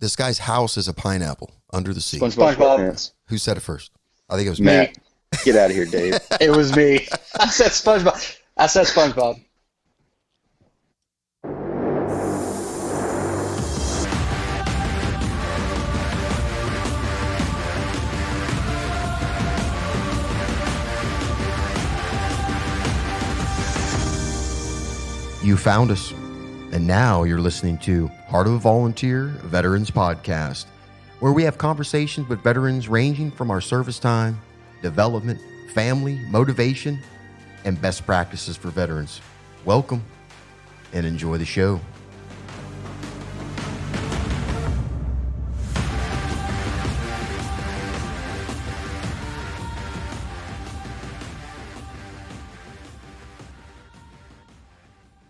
this guy's house is a pineapple under the sea. SpongeBob. Who said it first? I think it was Matt. Me. Get out of here, Dave. It was me. I said SpongeBob. You found us, and now you're listening to Heart of a Volunteer Veterans Podcast, where we have conversations with veterans ranging from our service time, development, family, motivation, and best practices for veterans. Welcome, and enjoy the show.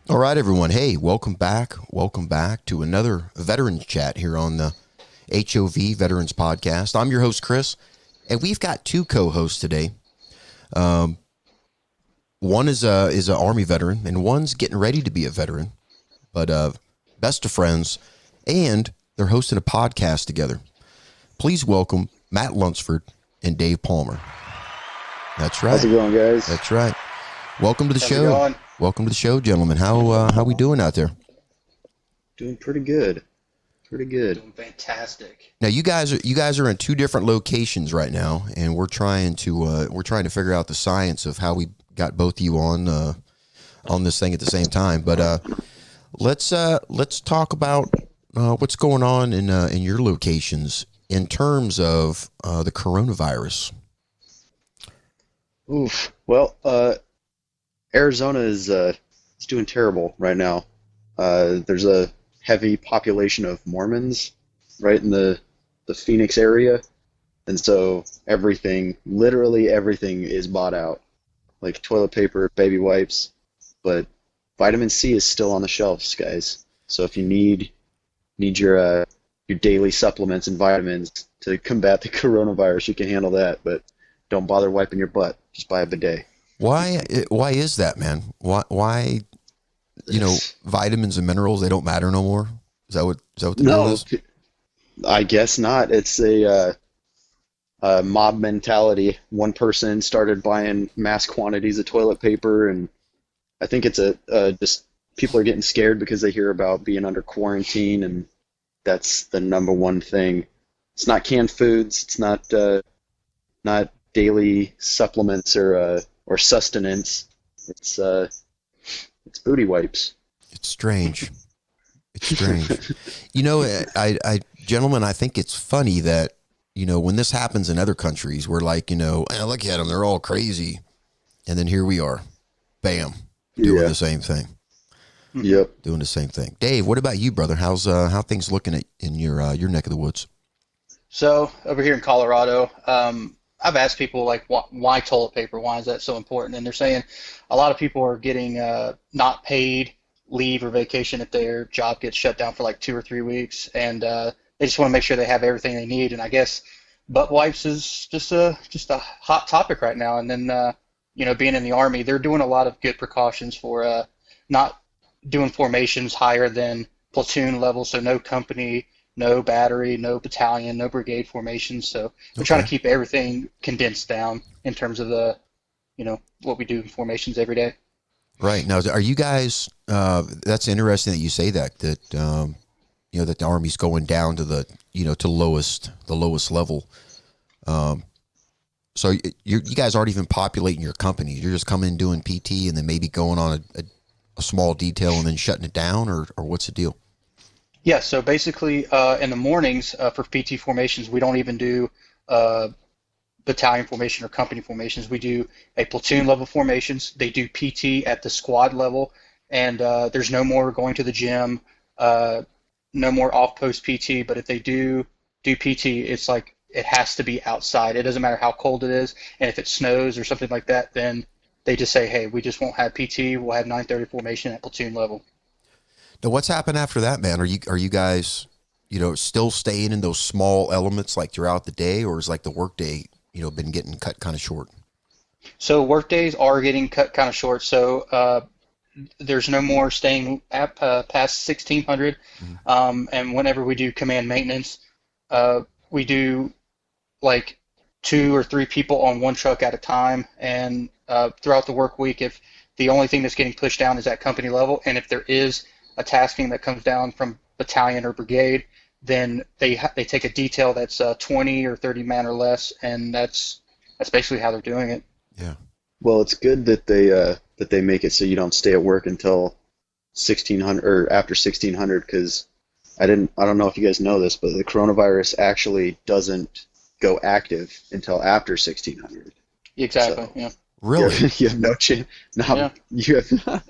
All right, everyone. Hey, welcome back. Welcome back to another Veterans Chat here on the HOV Veterans Podcast. I'm your host, Chris, and we've got two co-hosts today. One is an Army veteran, and one's getting ready to be a veteran, but best of friends, and they're hosting a podcast together. Please welcome Matt Lunceford and Dave Palmer. That's right. How's it going, guys? That's right. Welcome to the show. Welcome to the show, gentlemen. How we doing out there? Doing pretty good. Pretty good. Doing fantastic. Now you guys are in two different locations right now, and we're trying to figure out the science of how we got both of you on this thing at the same time. But let's talk about what's going on in your locations in terms of the coronavirus. Oof. Well, Arizona is doing terrible right now. There's a heavy population of Mormons right in the Phoenix area, and so literally everything is bought out, like toilet paper, baby wipes, but vitamin C is still on the shelves, guys. So if you need your daily supplements and vitamins to combat the coronavirus, you can handle that, but don't bother wiping your butt. Just buy a bidet. Why is that, man? Why vitamins and minerals, they don't matter no more? Is that what the deal is? I guess not. It's a mob mentality. One person started buying mass quantities of toilet paper, and I think it's just people are getting scared because they hear about being under quarantine, and that's the number one thing. It's not canned foods. It's not daily supplements or sustenance. It's booty wipes. It's strange. I gentlemen, I think it's funny that, when this happens in other countries, we're like, look at them, they're all crazy. And then here we are, bam, doing the same thing. Yep. Doing the same thing. Dave, what about you, brother? How's how things looking in your neck of the woods? So over here in Colorado, I've asked people like, why toilet paper? Why is that so important? And they're saying a lot of people are getting not paid leave or vacation if their job gets shut down for like 2 or 3 weeks, and they just want to make sure they have everything they need. And I guess butt wipes is just a hot topic right now. And then being in the Army, they're doing a lot of good precautions for not doing formations higher than platoon level, so no company, no battery, no battalion, no brigade formations. So we're trying to keep everything condensed down in terms of the, what we do in formations every day. Right. Now, are you guys, that's interesting that you say that that the Army's going down to the, to the lowest level. So you guys aren't even populating your company. You're just coming and doing PT and then maybe going on a small detail and then shutting it down, or what's the deal? Yeah, so basically in the mornings for PT formations, we don't even do battalion formation or company formations. We do a platoon level formations. They do PT at the squad level, and there's no more going to the gym, no more off-post PT, but if they do PT, it's like it has to be outside. It doesn't matter how cold it is, and if it snows or something like that, then they just say, hey, we just won't have PT, we'll have 930 formation at platoon level. Now, what's happened after that, man? Are you guys, still staying in those small elements like throughout the day, or is like the workday, been getting cut kind of short? So work days are getting cut kind of short. So there's no more staying past 1600. And whenever we do command maintenance, we do like 2 or 3 people on one truck at a time. And throughout the work week, if the only thing that's getting pushed down is at company level, and if there is a tasking that comes down from battalion or brigade, then they take a detail that's 20 or 30 man or less, and that's basically how they're doing it. Yeah. Well, it's good that they make it so you don't stay at work until 1600 or after 1600, because I don't know if you guys know this, but the coronavirus actually doesn't go active until after 1600. Exactly. So, yeah. Really? You have no chance. No, Yeah.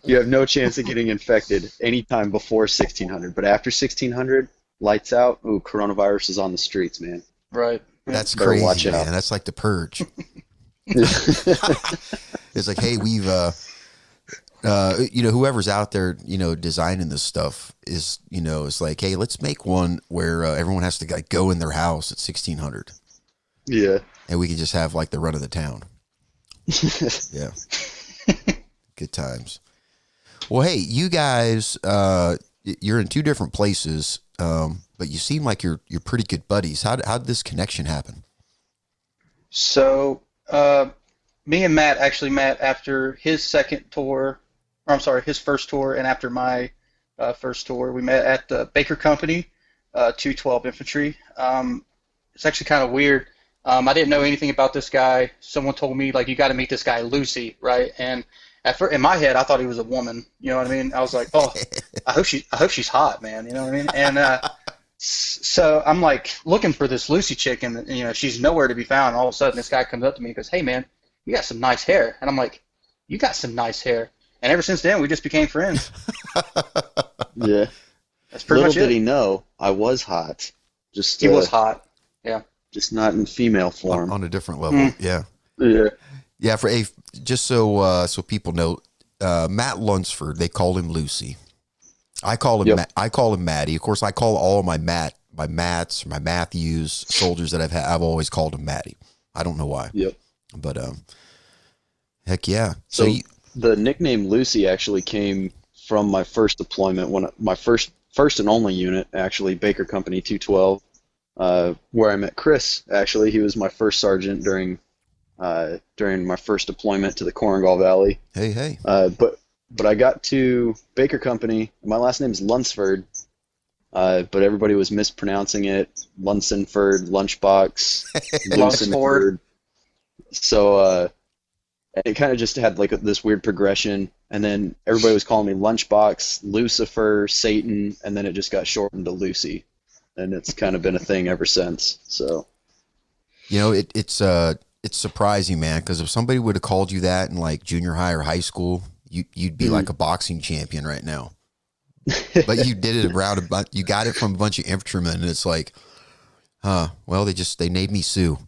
you have no chance of getting infected anytime before 1600. But after 1600, lights out. Ooh, coronavirus is on the streets, man. Right. Yeah. That's Better crazy, watch out. man. That's like the purge. It's like, hey, we've, whoever's out there, designing this stuff is, it's like, hey, let's make one where everyone has to like go in their house at 1600. Yeah. And we can just have like the run of the town. Yeah. Good times. Well, hey, you guys, you're in 2 different places, but you seem like you're pretty good buddies. How did this connection happen? So, me and Matt actually met after his second tour, or I'm sorry, his first tour, and after my first tour, we met at the Baker Company, 212 Infantry. It's actually kind of weird. I didn't know anything about this guy. Someone told me, like, you got to meet this guy, Lucy, right? And at first, in my head, I thought he was a woman. You know what I mean? I was like, oh, I hope she's hot, man. You know what I mean? And so I'm like looking for this Lucy chick, and she's nowhere to be found. And all of a sudden, this guy comes up to me and goes, "Hey, man, you got some nice hair." And I'm like, "You got some nice hair." And ever since then, we just became friends. Yeah. That's pretty Little much did it. he know, I was hot. Just He was hot. Yeah. just not in female form. On a different level. Yeah. Yeah. Yeah. Just so people know, Matt Lunceford, they called him Lucy. I call him Yep. I call him Matty. Of course, I call all my Matts, my Matthews soldiers that I've always called him Matty. I don't know why. Yep. But heck yeah. So the nickname Lucy actually came from my first deployment, when my first and only unit, actually, Baker Company 212, where I met Chris. Actually, he was my first sergeant during my first deployment to the Korengal Valley. Hey. But I got to Baker Company. My last name is Lunceford, but everybody was mispronouncing it. Lunceford, lunchbox, Lunceford. So it kind of just had like this weird progression, and then everybody was calling me Lunchbox, Lucifer, Satan, and then it just got shortened to Lucy, and it's kind of been a thing ever since. So, it's surprising, man, because if somebody would have called you that in like junior high or high school, you'd be like a boxing champion right now. But you did it around you got it from a bunch of infantrymen, and it's like, well, they named me Sue.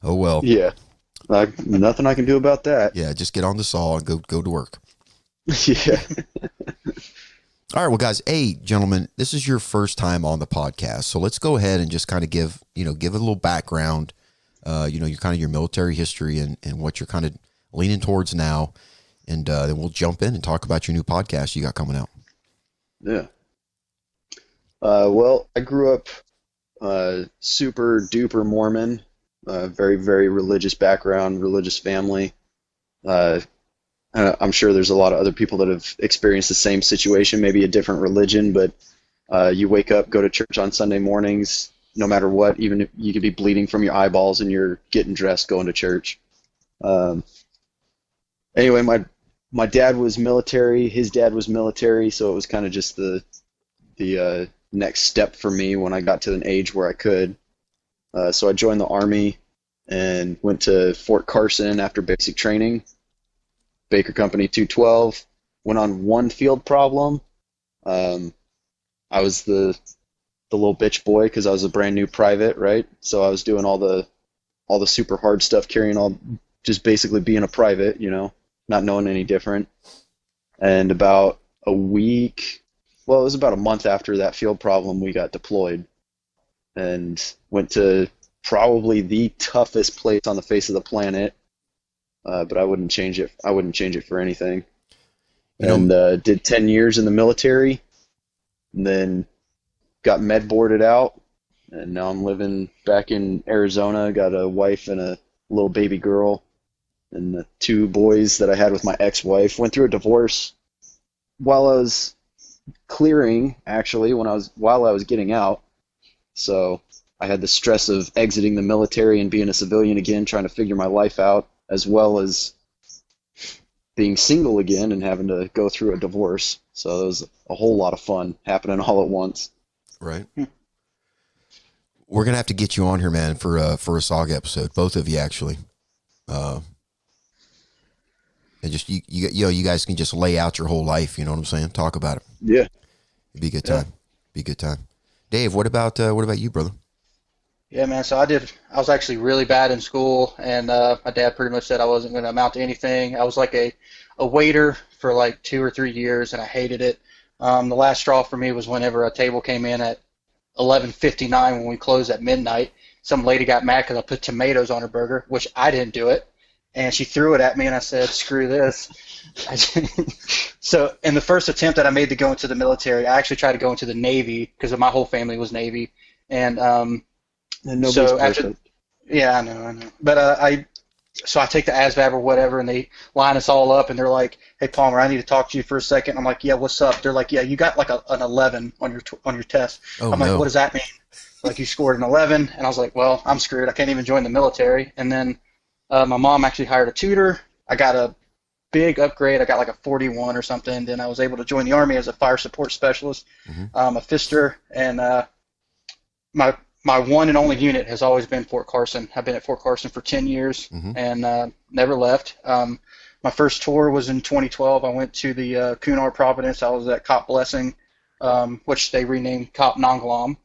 Oh well. yeah, nothing I can do about that. Yeah, just get on the saw and go to work. Yeah. All right, well, guys, hey, gentlemen, this is your first time on the podcast, so let's go ahead and just kind of give a little background, your military history and what you're kind of leaning towards now, and then we'll jump in and talk about your new podcast you got coming out. Yeah. Well, I grew up super duper Mormon, very, very religious background, religious family. I'm sure there's a lot of other people that have experienced the same situation, maybe a different religion, but you wake up, go to church on Sunday mornings, no matter what, even if you could be bleeding from your eyeballs and you're getting dressed, going to church. Anyway, my dad was military, his dad was military, so it was kind of just the next step for me when I got to an age where I could. So I joined the Army and went to Fort Carson after basic training. Baker Company 212, went on one field problem. I was the little bitch boy because I was a brand new private, right? So I was doing all the super hard stuff, just basically being a private, not knowing any different. And about a week, well, it was about a month after that field problem, we got deployed and went to probably the toughest place on the face of the planet. But I wouldn't change it. I wouldn't change it for anything. and did 10 years in the military, and then got med boarded out, and now I'm living back in Arizona. Got a wife and a little baby girl, and the 2 boys that I had with my ex-wife. Went through a divorce while I was clearing, actually, while I was getting out. So I had the stress of exiting the military and being a civilian again, trying to figure my life out, as well as being single again and having to go through a divorce. So it was a whole lot of fun happening all at once. Right. We're gonna have to get you on here, man, for a SOG episode. Both of you, actually. And just you guys can just lay out your whole life. You know what I'm saying? Talk about it. Yeah. It'd be a good time. Be a good time. Dave, what about you, brother? Yeah, man. So I was actually really bad in school, and my dad pretty much said I wasn't going to amount to anything. I was like a waiter for like 2 or 3 years, and I hated it. The last straw for me was whenever a table came in at 11:59 when we closed at midnight. Some lady got mad because I put tomatoes on her burger, which I didn't do it, and she threw it at me, and I said, "Screw this." So in the first attempt that I made to go into the military, I actually tried to go into the Navy because my whole family was Navy, and nobody's so perfect. yeah, I know. But I take the ASVAB or whatever, and they line us all up, and they're like, "Hey, Palmer, I need to talk to you for a second." I'm like, "Yeah, what's up?" They're like, "Yeah, you got like an 11 on your test." Oh, I'm no. like, "What does that mean?" Like, you scored an 11, and I was like, "Well, I'm screwed. I can't even join the military." And then my mom actually hired a tutor. I got a big upgrade. I got like a 41 or something. Then I was able to join the Army as a fire support specialist, a Fister, and my one and only unit has always been Fort Carson. I've been at Fort Carson for 10 years and never left. My first tour was in 2012. I went to the Cunard Providence. I was at Cop Blessing, which they renamed Cop Nongalam.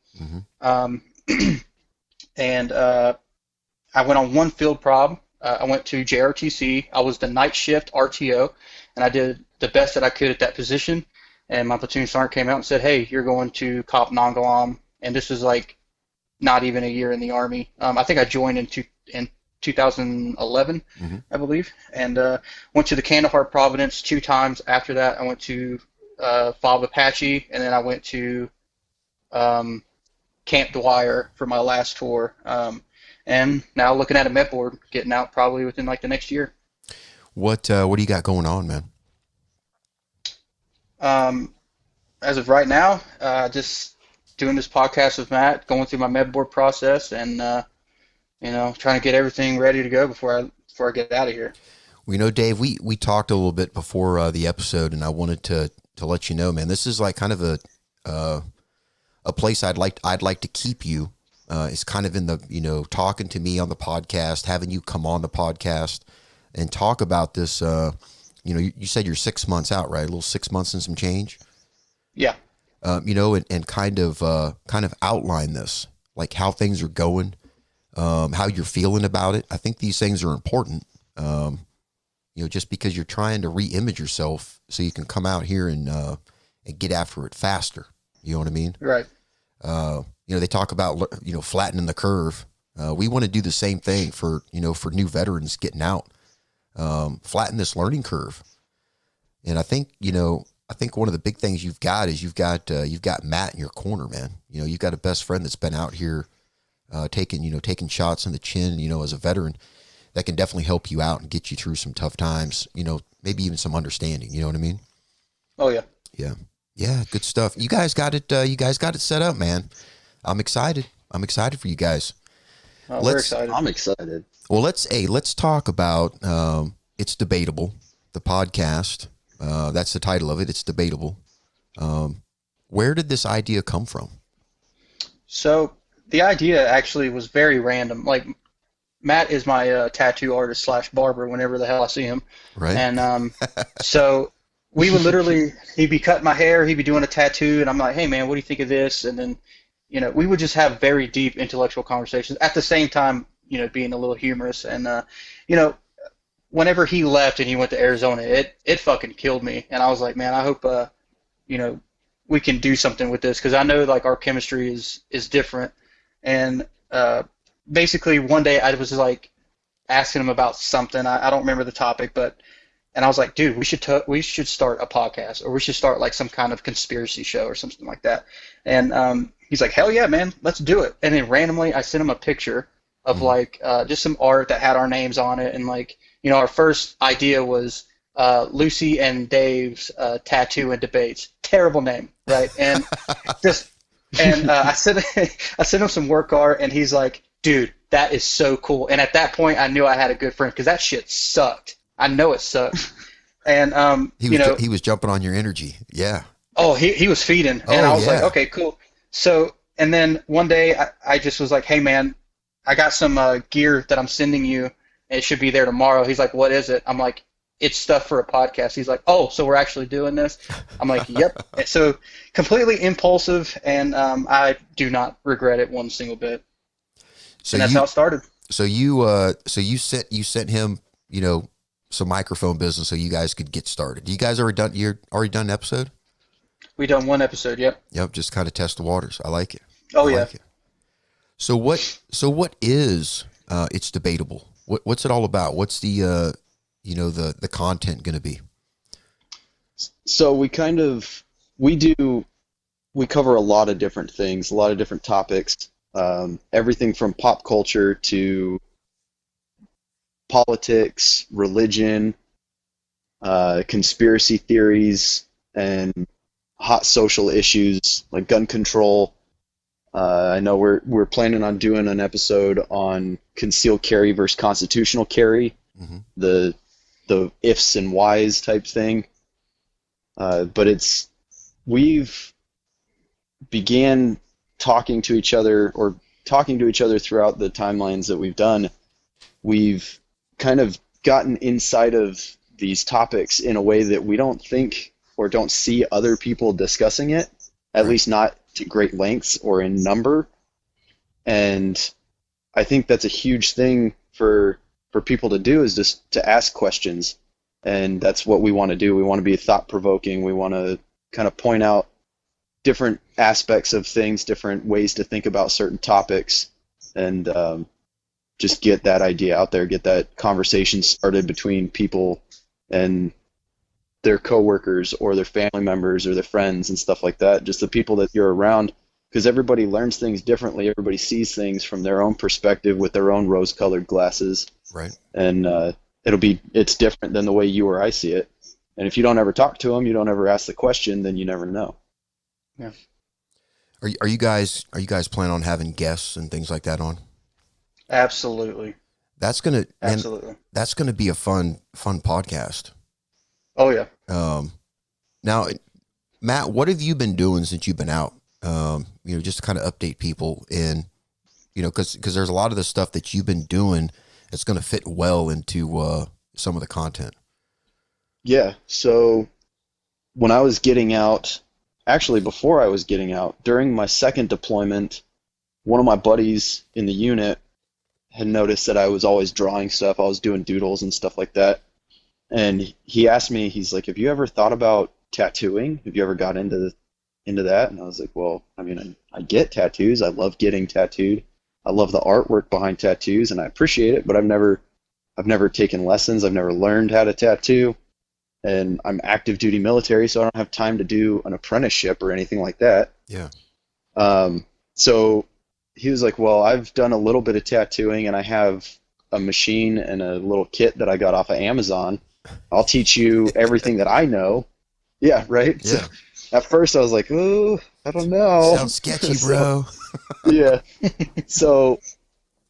And I went on one field prob. I went to JRTC. I was the night shift RTO, and I did the best that I could at that position. And my platoon sergeant came out and said, "Hey, you're going to Cop Nongalam." And this was like not even a year in the Army. I think I joined in 2011, I believe, and went to the Kandahar Providence 2 times. After that, I went to Fob Apache, and then I went to Camp Dwyer for my last tour. And now looking at a Met board, getting out probably within like the next year. What do you got going on, man? As of right now, just doing this podcast with Matt, going through my Met board process, and trying to get everything ready to go before I get out of here. Well, Dave, we talked a little bit before the episode, and I wanted to let you know, man, this is like kind of a place I'd like to keep you. It's kind of in the, talking to me on the podcast, having you come on the podcast and talk about this. You said you're 6 months out, right? A little 6 months and some change. Yeah. And kind of outline this, like how things are going, how you're feeling about it. I think these things are important. Just because you're trying to re-image yourself so you can come out here and get after it faster. You know what I mean? Right. They talk about, flattening the curve. We want to do the same thing for new veterans getting out, flatten this learning curve. And I think one of the big things you've got is you've got Matt in your corner, man. You've got a best friend that's been out here, taking shots in the chin, as a veteran that can definitely help you out and get you through some tough times, maybe even some understanding. You know what I mean? Oh yeah. Yeah. Yeah. Good stuff. You guys got it. You guys got it set up, man. I'm excited. I'm excited for you guys. We're excited. I'm excited. Well, let's talk about It's Debatable, the podcast. That's the title of it. It's Debatable. Where did this idea come from? So the idea actually was very random. Like, Matt is my tattoo artist / barber whenever the hell I see him. Right. And so we would literally, he'd be cutting my hair, he'd be doing a tattoo, and I'm like, "Hey man, what do you think of this?" And then, we would just have very deep intellectual conversations at the same time, being a little humorous. And, whenever he left and he went to Arizona, it fucking killed me. And I was like, man, I hope, we can do something with this, because I know like our chemistry is different. And basically one day I was like asking him about something. I don't remember the topic, but And I was like, dude, we should start a podcast, or we should start like some kind of conspiracy show or something like that. And he's like, hell yeah, man, let's do it. And then randomly, I sent him a picture of like just some art that had our names on it, and like, you know, our first idea was Lucy and Dave's tattoo and debates. Terrible name, right? And just I sent him some work art, and he's like, dude, that is so cool. And at that point, I knew I had a good friend, because that shit sucked. I know it sucked. And he was jumping on your energy. Yeah. Oh, he was feeding, and I was like, okay, cool. So, and then one day I just was like, hey man, I got some gear that I'm sending you. It should be there tomorrow. He's like, what is it? I'm like, it's stuff for a podcast. He's like, oh, so we're actually doing this? I'm like, yep. So completely impulsive, and I do not regret it one single bit. So and that's how it started. So you sent him, you know, some microphone business so you guys could get started. You guys already done an episode? We done one episode, yep. Yep, just kind of test the waters. I like it. Oh, yeah. Like it. So what is It's Debatable? What's it all about? What's the the content going to be? So we cover a lot of different things, a lot of different topics, everything from pop culture to politics, religion, conspiracy theories, and hot social issues like gun control. I know we're planning on doing an episode on concealed carry versus constitutional carry, the ifs and whys type thing. But we've began talking to each other throughout the timelines that we've done. We've kind of gotten inside of these topics in a way that we don't think or don't see other people discussing it, at least not to great lengths or in number. And I think that's a huge thing for people to do, is just to ask questions. And that's what we want to do. We want to be thought-provoking. We want to kind of point out different aspects of things, different ways to think about certain topics, and just get that idea out there, get that conversation started between people and their coworkers or their family members or their friends and stuff like that, just the people that you're around, because everybody learns things differently. Everybody sees things from their own perspective with their own rose-colored glasses. Right. And it's different than the way you or I see it. And if you don't ever talk to them, you don't ever ask the question, then you never know. Yeah. Are you guys planning on having guests and things like that on? Absolutely. That's gonna be a fun podcast. Oh yeah. Now, Matt, what have you been doing since you've been out? Just to kind of update people in, because there's a lot of the stuff that you've been doing that's going to fit well into some of the content. Yeah. So when I was getting out, actually before I was getting out, during my second deployment, one of my buddies in the unit had noticed that I was always drawing stuff. I was doing doodles and stuff like that. And he asked me, he's like, have you ever thought about tattooing? Have you ever got into that? And I was like, well, I mean, I get tattoos. I love getting tattooed. I love the artwork behind tattoos, and I appreciate it, but I've never taken lessons. I've never learned how to tattoo. And I'm active duty military, so I don't have time to do an apprenticeship or anything like that. Yeah. So he was like, well, I've done a little bit of tattooing, and I have a machine and a little kit that I got off of Amazon. I'll teach you everything that I know. Yeah, right? Yeah. So at first I was like, oh, I don't know. Sounds sketchy, bro. Yeah. So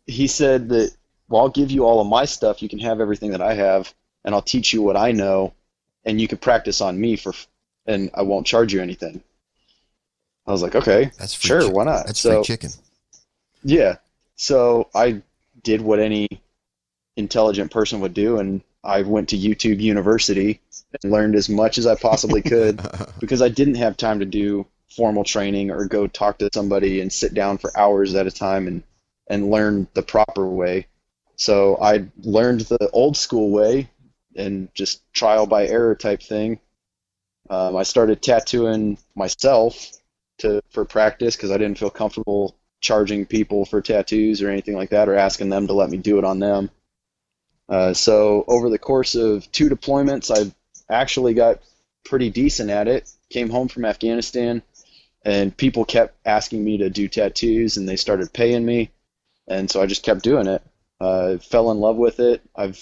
he said that, well, I'll give you all of my stuff. You can have everything that I have, and I'll teach you what I know, and you can practice on me and I won't charge you anything. I was like, okay, that's free sure, why not? That's free chicken. Yeah. So I did what any intelligent person would do, and I went to YouTube University and learned as much as I possibly could because I didn't have time to do formal training or go talk to somebody and sit down for hours at a time and learn the proper way. So I learned the old school way and just trial by error type thing. I started tattooing myself for practice because I didn't feel comfortable charging people for tattoos or anything like that, or asking them to let me do it on them. So over the course of 2 deployments, I actually got pretty decent at it. Came home from Afghanistan, and people kept asking me to do tattoos, and they started paying me, and so I just kept doing it. Fell in love with it. I've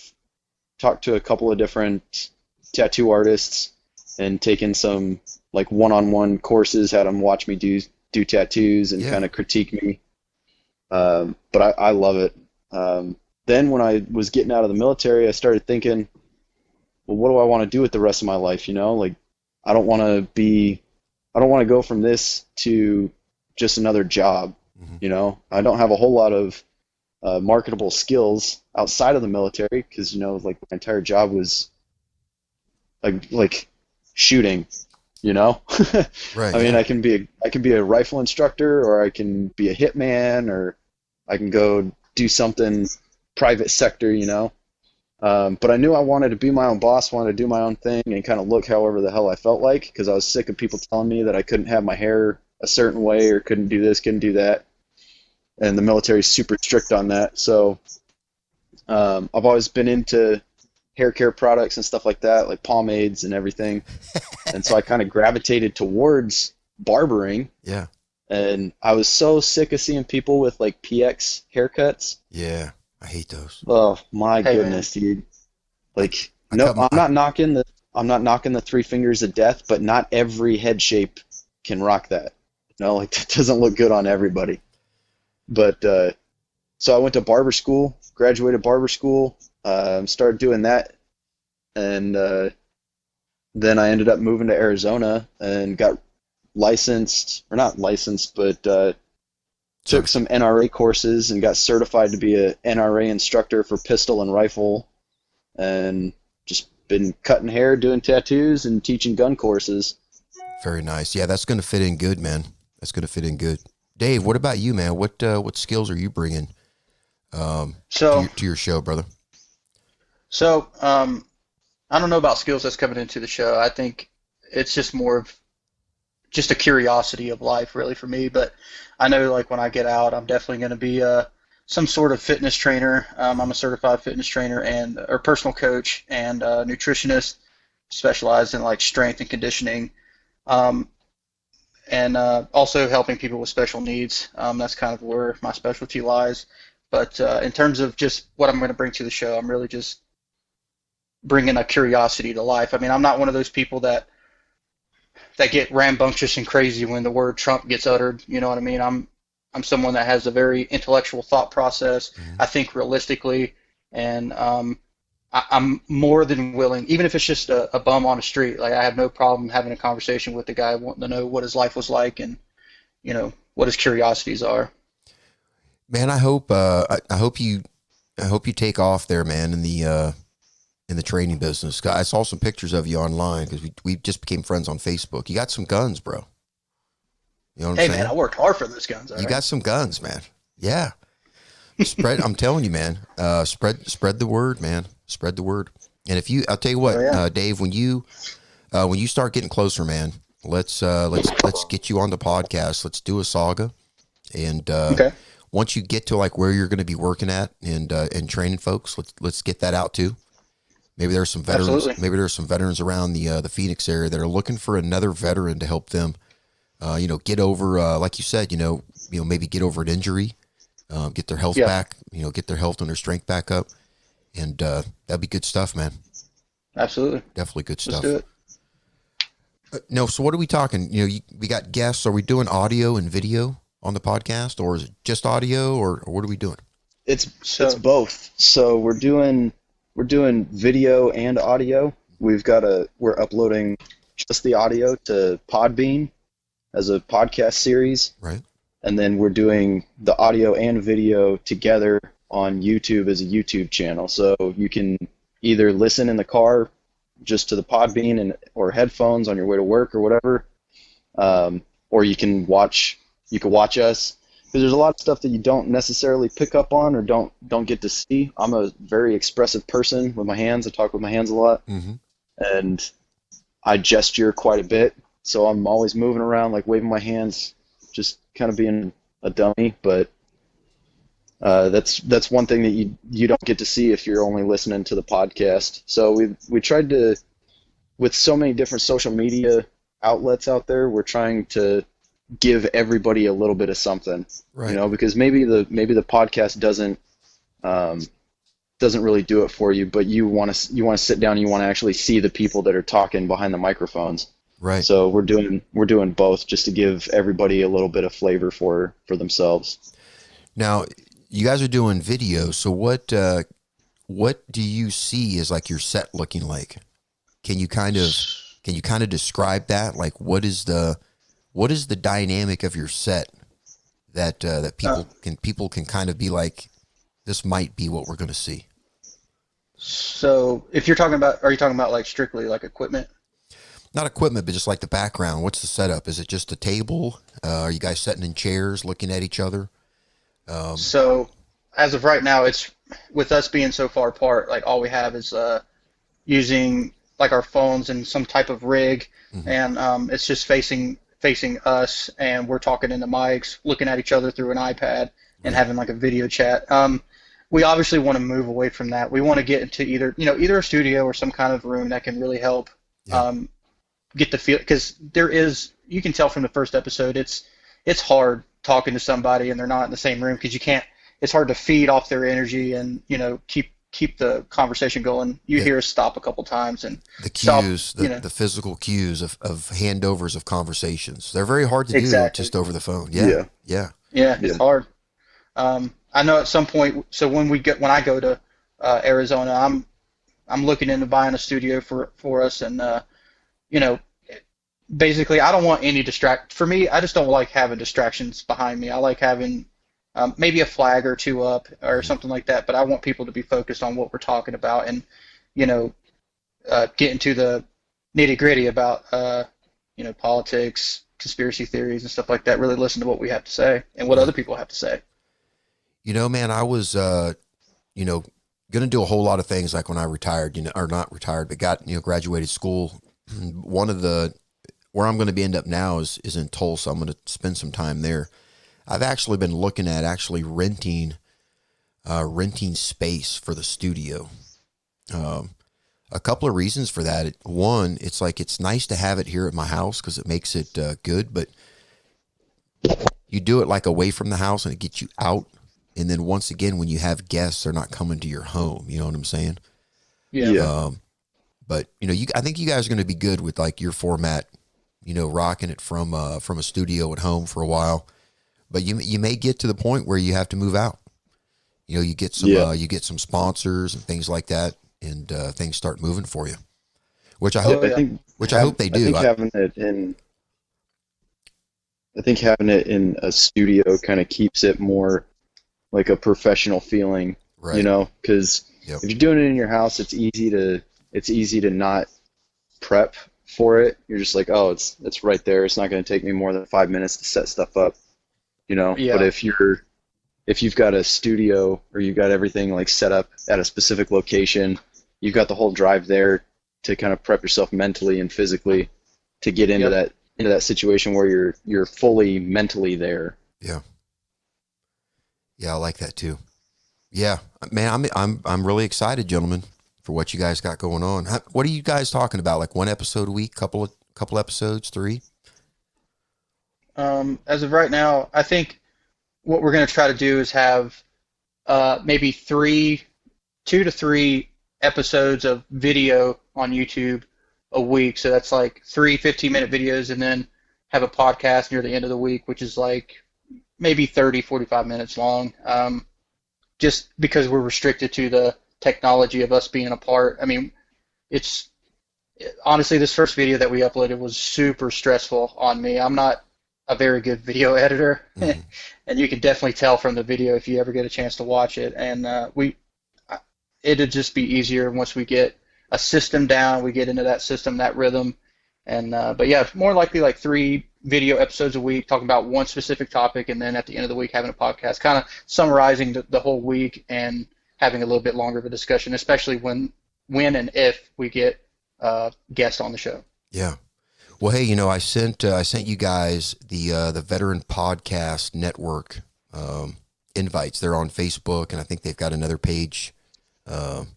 talked to a couple of different tattoo artists and taken some like one-on-one courses, had them watch me do tattoos and kind of critique me. But I love it. Then when I was getting out of the military, I started thinking, well, what do I want to do with the rest of my life? You know, like I don't want to go from this to just another job. You know, I don't have a whole lot of marketable skills outside of the military because, you know, like my entire job was like shooting, you know. Right. I mean, I can be a rifle instructor, or I can be a hitman, or I can go do something private sector, you know. But I knew I wanted to be my own boss, wanted to do my own thing, and kind of look however the hell I felt like, because I was sick of people telling me that I couldn't have my hair a certain way or couldn't do this, couldn't do that. And the military is super strict on that. So I've always been into hair care products and stuff like that, like pomades and everything. And so I kind of gravitated towards barbering. Yeah. And I was so sick of seeing people with like PX haircuts. Yeah. I hate those. Oh my goodness, dude! Like, I'm not knocking the 3 fingers of death, but not every head shape can rock that. You know, like that doesn't look good on everybody. But so I went to barber school, graduated barber school, started doing that, and then I ended up moving to Arizona and got licensed, or not licensed, but took some NRA courses and got certified to be a NRA instructor for pistol and rifle, and just been cutting hair, doing tattoos, and teaching gun courses. Very nice. Yeah, that's going to fit in good, man. That's going to fit in good. Dave, what about you, man? What skills are you bringing to your show, brother? So I don't know about skills that's coming into the show. I think it's just more of just a curiosity of life, really, for me. But I know, like, when I get out, I'm definitely going to be some sort of fitness trainer. I'm a certified fitness trainer or personal coach and nutritionist, specialized in like strength and conditioning. And also helping people with special needs. That's kind of where my specialty lies. But in terms of just what I'm going to bring to the show, I'm really just bringing a curiosity to life. I mean, I'm not one of those people that get rambunctious and crazy when the word Trump gets uttered. You know what I mean? I'm someone that has a very intellectual thought process. Mm-hmm. I think realistically, and I'm more than willing, even if it's just a bum on the street, like I have no problem having a conversation with the guy wanting to know what his life was like and, you know, what his curiosities are. Man, I hope you take off there, man, in the training business. I saw some pictures of you online because we just became friends on Facebook. You got some guns, bro. You know what I'm saying? Hey, man, I worked hard for those guns. You got some guns, man. Yeah. I'm telling you, man, spread the word, man. Spread the word. And I'll tell you what, Dave, when you start getting closer, man, let's get you on the podcast. Let's do a saga. And, once you get to like where you're going to be working at and training folks, let's get that out too. Maybe there's some veterans. Absolutely. Maybe there's some veterans around the Phoenix area that are looking for another veteran to help them, get over, like you said, maybe get over an injury, get their health back, get their health and their strength back up. And that'd be good stuff, man. Absolutely. Definitely good stuff. Let's do it. No, so what are we talking? We got guests. Are we doing audio and video on the podcast, or is it just audio, or what are we doing? It's both. So we're doing video and audio. We're uploading just the audio to Podbean as a podcast series. Right. And then we're doing the audio and video together on YouTube as a YouTube channel. So you can either listen in the car just to the Podbean or headphones on your way to work or whatever, or you can watch us, because there's a lot of stuff that you don't necessarily pick up on or don't get to see. I'm a very expressive person with my hands. I talk with my hands a lot, and I gesture quite a bit. So I'm always moving around, like waving my hands, just kind of being a dummy. But That's one thing that you don't get to see if you're only listening to the podcast. So we tried to, with so many different social media outlets out there, we're trying to give everybody a little bit of something, Right. you know, because maybe the podcast doesn't really do it for you, but you want to sit down and you want to actually see the people that are talking behind the microphones. Right. So we're doing both just to give everybody a little bit of flavor for themselves. Now, you guys are doing video, so what do you see as like your set looking like? Can you kind of describe that? Like, what is the dynamic of your set that people can kind of be like, this might be what we're going to see? So if you're talking about, are you talking about like strictly like equipment? Not equipment, but just like the background. What's the setup? Is it just a table? Are you guys sitting in chairs looking at each other? So as of right now, it's with us being so far apart, like all we have is using like our phones and some type of rig, and it's just facing us, and we're talking into mics, looking at each other through an iPad, and having like a video chat. We obviously want to move away from that. We want to get into either a studio or some kind of room that can really help get the feel, because you can tell from the first episode, it's hard talking to somebody and they're not in the same room, because it's hard to feed off their energy and keep the conversation going. You hear us stop a couple times and the cues, the physical cues of handovers of conversations. They're very hard to do just over the phone. Yeah. It's hard. I know at some point. So when I go to Arizona, I'm looking into buying a studio for us, and basically I don't want any For me, I just don't like having distractions behind me. I like having maybe a flag or two up or something like that, but I want people to be focused on what we're talking about, and get into the nitty gritty about politics, conspiracy theories, and stuff like that. Really listen to what we have to say and what other people have to say. Man, I was, going to do a whole lot of things like when I retired, or not retired, but got, graduated school. One of where I'm going to end up now is in Tulsa. I'm going to spend some time there. I've actually been looking at renting space for the studio. A couple of reasons for that. One, it's nice to have it here at my house because it makes it good, but you do it like away from the house and it gets you out. And then once again, when you have guests, they're not coming to your home. You know what I'm saying? Yeah. But I think you guys are going to be good with like your format, rocking it from a studio at home for a while. But you may get to the point where you have to move out. You get some sponsors and things like that, and things start moving for you. Which I hope they do. I think having it in a studio kind of keeps it more like a professional feeling, right? Because if you're doing it in your house, it's easy to not prep for it. You're just like, oh, it's right there. It's not going to take me more than 5 minutes to set stuff up, Yeah. But if you've got a studio or you've got everything like set up at a specific location, you've got the whole drive there to kind of prep yourself mentally and physically to get into that situation where you're fully mentally there. Yeah. Yeah, I like that too. Yeah, man, I'm really excited, gentlemen, for what you guys got going on. What are you guys talking about? Like one episode a week, couple episodes, 3? As of right now, I think what we're going to try to do is have maybe 2 to 3 episodes of video on YouTube a week. So that's like 3 15-minute videos, and then have a podcast near the end of the week, which is like maybe 30, 45 minutes long, just because we're restricted to the technology of us being apart. I mean, honestly, this first video that we uploaded was super stressful on me. I'm not a very good video editor, and you can definitely tell from the video if you ever get a chance to watch it. And it'd just be easier once we get a system down, we get into that system, that rhythm. And but yeah, more likely like 3 video episodes a week talking about one specific topic, and then at the end of the week having a podcast kind of summarizing the whole week and having a little bit longer of a discussion, especially when and if we get guests on the show. Yeah. Well, hey, I sent you guys the Veteran Podcast Network invites. They're on Facebook, and I think they've got another page, like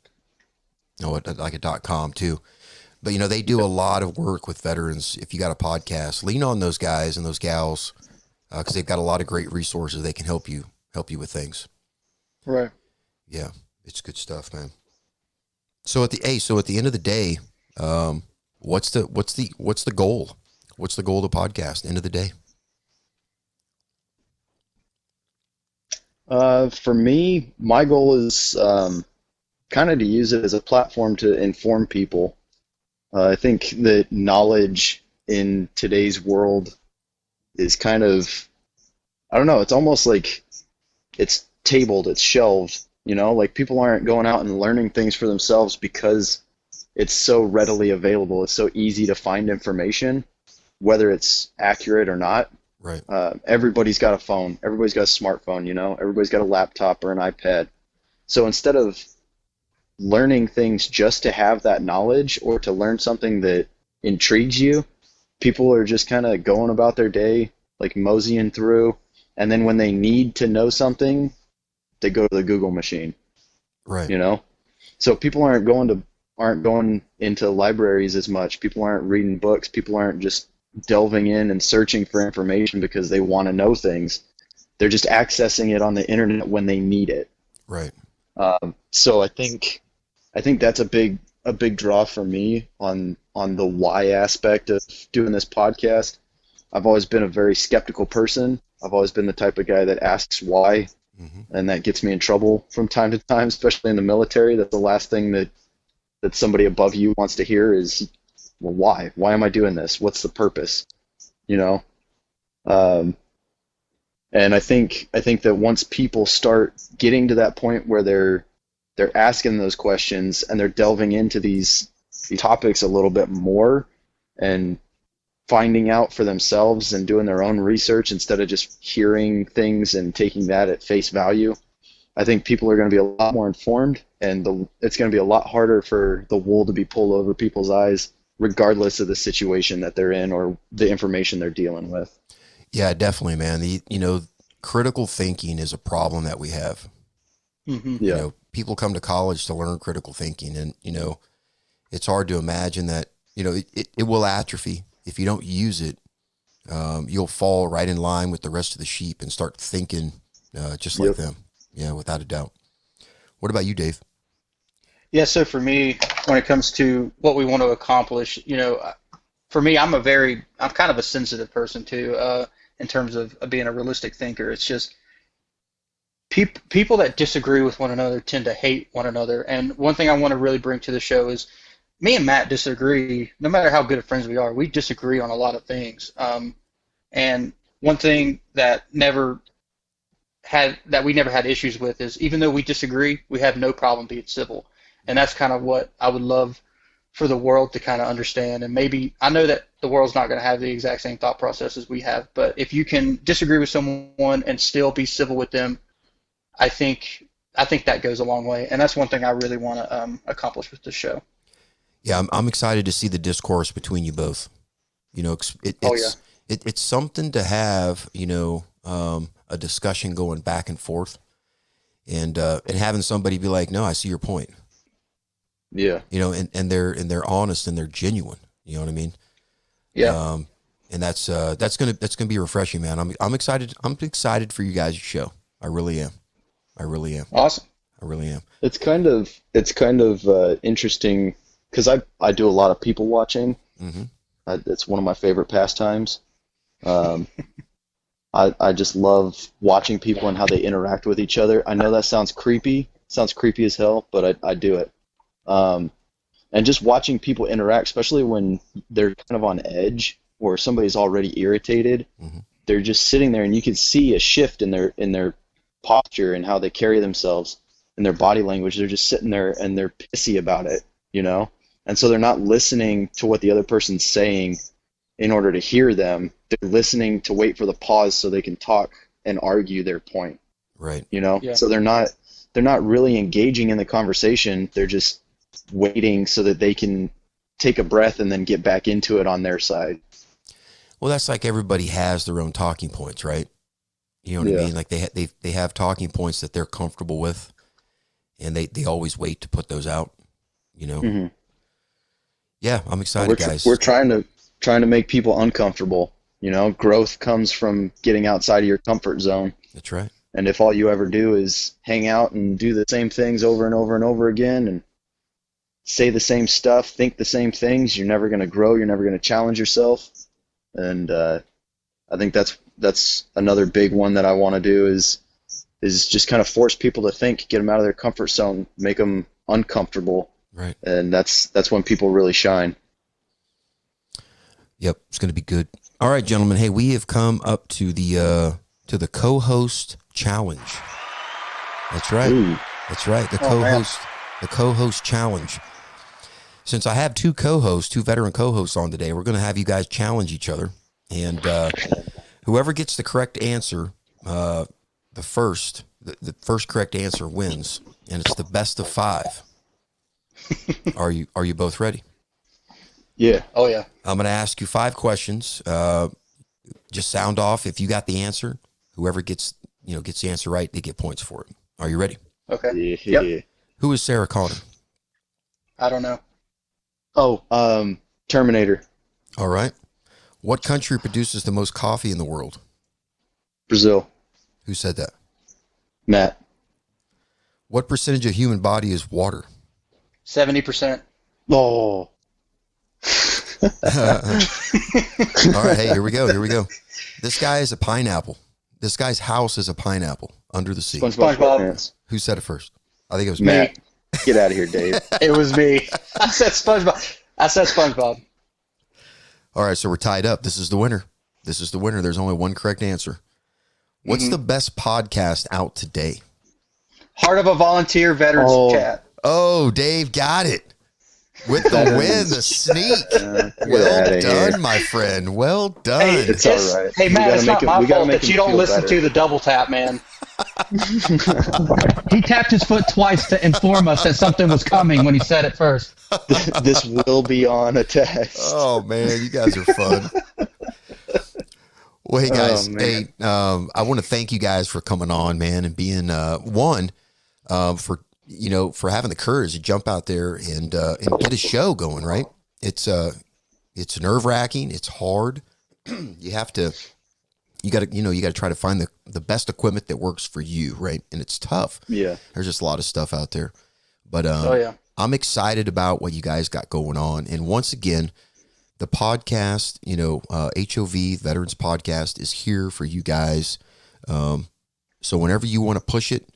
a .com too. But they do a lot of work with veterans. If you got a podcast, lean on those guys and those gals, because they've got a lot of great resources. They can help you with things. Right. Yeah, it's good stuff, man. So at the end of the day, what's the goal? What's the goal of the podcast? End of the day. For me, my goal is kind of to use it as a platform to inform people. I think that knowledge in today's world is kind of, I don't know, it's almost like it's tabled, it's shelved, like people aren't going out and learning things for themselves because it's so readily available. It's so easy to find information, whether it's accurate or not. Right. Everybody's got a phone. Everybody's got a smartphone, everybody's got a laptop or an iPad. So instead of learning things just to have that knowledge or to learn something that intrigues you, people are just kind of going about their day, like moseying through. And then when they need to know something, they go to the Google machine. Right. So people aren't going into libraries as much. People aren't reading books. People aren't just delving in and searching for information because they want to know things. They're just accessing it on the internet when they need it. Right. So I think that's a big draw for me on the why aspect of doing this podcast. I've always been a very skeptical person. I've always been the type of guy that asks why, and that gets me in trouble from time to time, especially in the military. That's the last thing that somebody above you wants to hear is, well, why? Why am I doing this? What's the purpose? And I think that once people start getting to that point where they're asking those questions and they're delving into these topics a little bit more and finding out for themselves and doing their own research instead of just hearing things and taking that at face value, I think people are going to be a lot more informed, and it's going to be a lot harder for the wool to be pulled over people's eyes, regardless of the situation that they're in or the information they're dealing with. Yeah, definitely, man. Critical thinking is a problem that we have. Mm-hmm. Yeah. People come to college to learn critical thinking, and it's hard to imagine that it will atrophy if you don't use it. You'll fall right in line with the rest of the sheep and start thinking just like them. Yeah, without a doubt. What about you, Dave? Yeah, so for me, when it comes to what we want to accomplish, for me, I'm kind of a sensitive person too, in terms of being a realistic thinker. It's just people that disagree with one another tend to hate one another. And one thing I want to really bring to the show is me and Matt disagree. No matter how good of friends we are, we disagree on a lot of things. And one thing that we never had issues with is, even though we disagree, we have no problem being civil. And that's kind of what I would love for the world to kind of understand. And maybe, I know that the world's not going to have the exact same thought process as we have, but if you can disagree with someone and still be civil with them, I think that goes a long way. And that's one thing I really want to accomplish with this show. Yeah, I'm excited to see the discourse between you both. It's something to have, a discussion going back and forth, and having somebody be like, no, I see your point. Yeah. And they're honest and they're genuine. You know what I mean? Yeah. And that's gonna be refreshing, man. I'm excited. I'm excited for you guys' show. I really am. Awesome. I really am. It's kind of interesting because I do a lot of people watching. Mm-hmm. It's one of my favorite pastimes. I just love watching people and how they interact with each other. I know that sounds creepy. Sounds creepy as hell, but I do it. And just watching people interact, especially when they're kind of on edge or somebody's already irritated, mm-hmm. they're just sitting there and you can see a shift in their posture and how they carry themselves and their body language. They're just sitting there and they're pissy about it, And so they're not listening to what the other person's saying in order to hear them. They're listening to wait for the pause so they can talk and argue their point. Right. Yeah. So they're not really engaging in the conversation. They're just waiting so that they can take a breath and then get back into it on their side. Well, that's like everybody has their own talking points, right? You know what I Yeah. mean? Like they have talking points that they're comfortable with, and they always wait to put those out. You know. Mhm. Yeah, I'm excited, We're guys. we're trying to make people uncomfortable. You know, growth comes from getting outside of your comfort zone. That's right. And if all you ever do is hang out and do the same things over and over and over again and say the same stuff, think the same things, you're never going to grow. You're never going to challenge yourself. And I think that's another big one that I want to do is just kind of force people to think, get them out of their comfort zone, make them uncomfortable. Right. And that's when people really shine. Yep, it's going to be good. All right, gentlemen. Hey, we have come up to the CoHost challenge. That's right. Ooh. That's right. The man. CoHost challenge. Since I have two veteran co-hosts on today, we're going to have you guys challenge each other, and whoever gets the correct answer, the first correct answer wins, and it's the best of 5. Are you both ready? Yeah. Oh yeah. I'm going to ask you 5 questions. Just sound off if you got the answer. Whoever gets the answer right, they get points for it. Are you ready? Okay. Yeah. Yep. Who is Sarah Connor? I don't know. Oh, Terminator. All right. What country produces the most coffee in the world? Brazil. Who said that? Matt. What percentage of human body is water? 70%. Oh. All right. Hey, here we go. This guy is a pineapple. This guy's house is a pineapple under the sea. SpongeBob. SpongeBob. Who said it first? I think it was Matt. Get out of here, Dave. It was me. I said SpongeBob. All right, so we're tied up. This is the winner. There's only one correct answer. What's the best podcast out today? Heart of a Volunteer Veterans Chat. Oh, Dave got it. With the win, the sneak. Well done, my friend. Well done. Hey, It's all right. Hey, We Matt, gotta it's make not him- my we gotta fault make that him you don't feel listen better. to the double tap, man. He tapped his foot twice to inform us that something was coming when he said it first. This will be on a test. Oh, man, you guys are fun. Well, hey, guys, man. I want to thank you guys for coming on, man, and being for having the courage to jump out there and get a show going. Right? It's nerve-wracking. It's hard. You got to try to find the best equipment that works for you, right? And it's tough. Yeah. There's just a lot of stuff out there, but I'm excited about what you guys got going on. And once again, the podcast, HOV Veterans Podcast is here for you guys. So whenever you want to push it,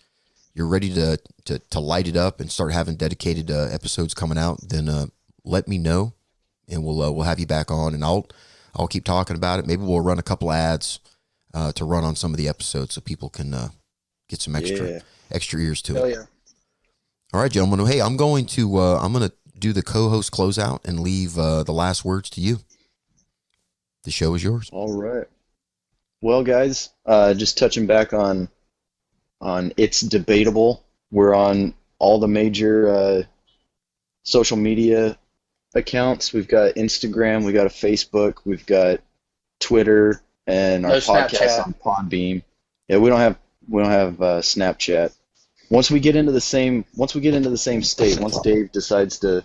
you're ready to light it up and start having dedicated episodes coming out, then let me know, and we'll have you back on, and I'll keep talking about it. Maybe we'll run a couple ads to run on some of the episodes so people can get some extra ears to it. Oh yeah. All right, gentlemen. Hey, I'm going to do the co-host closeout and leave the last words to you. The show is yours. All right. Well, guys, just touching back on It's Debatable. We're on all the major social media accounts. We've got Instagram, we've got a Facebook, we've got Twitter, and our No podcast Snapchat. on Podbeam. Yeah, we don't have Snapchat. Once we get into the same state, once Dave decides to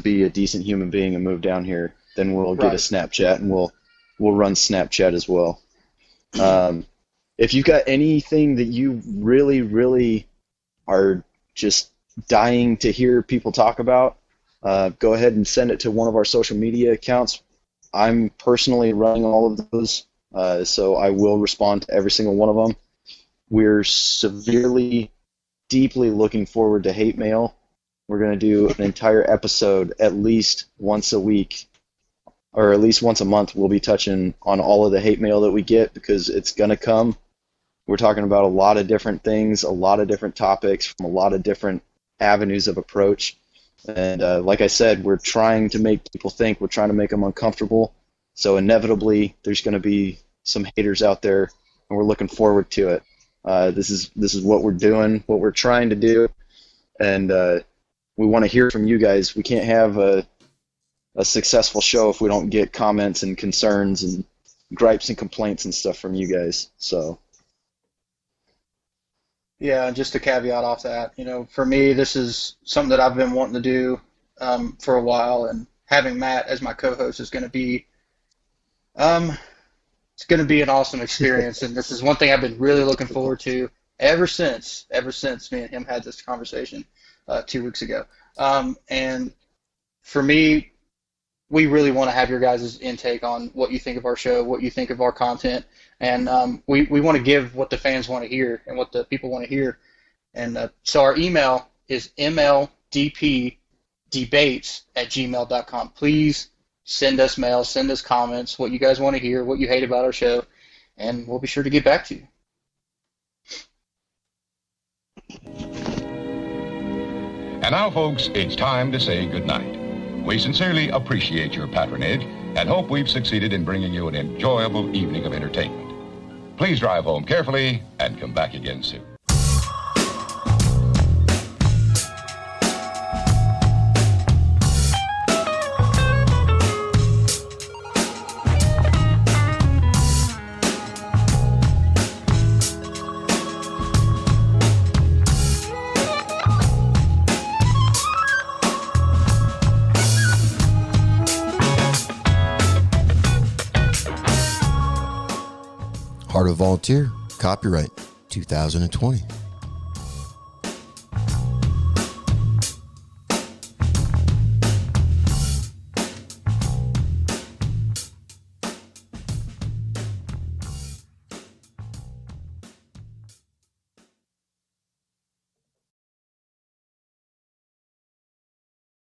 be a decent human being and move down here, then we'll get a Right. Snapchat, and we'll run Snapchat as well. If you've got anything that you really, really are just dying to hear people talk about, go ahead and send it to one of our social media accounts. I'm personally running all of those, so I will respond to every single one of them. We're deeply looking forward to hate mail. We're going to do an entire episode at least once a week, or at least once a month. We'll be touching on all of the hate mail that we get, because it's going to come. We're talking about a lot of different things, a lot of different topics from a lot of different avenues of approach. And like I said, we're trying to make people think. We're trying to make them uncomfortable. So inevitably, there's going to be some haters out there, and we're looking forward to it. This is what we're doing, what we're trying to do, and we want to hear from you guys. We can't have a successful show if we don't get comments and concerns and gripes and complaints and stuff from you guys. So Yeah, just a caveat off that, for me, this is something that I've been wanting to do for a while, and having Matt as my co-host is going to be um, it's going to be an awesome experience, and this is one thing I've been really looking forward to ever since me and him had this conversation 2 weeks ago. And for me, we really want to have your guys' intake on what you think of our show, what you think of our content, and we want to give what the fans want to hear and what the people want to hear. And so our email is mldpdebates@gmail.com. Please send us mail, send us comments, what you guys want to hear, what you hate about our show, and we'll be sure to get back to you. And now, folks, it's time to say goodnight. We sincerely appreciate your patronage and hope we've succeeded in bringing you an enjoyable evening of entertainment. Please drive home carefully and come back again soon. Heart of Volunteer, copyright 2020.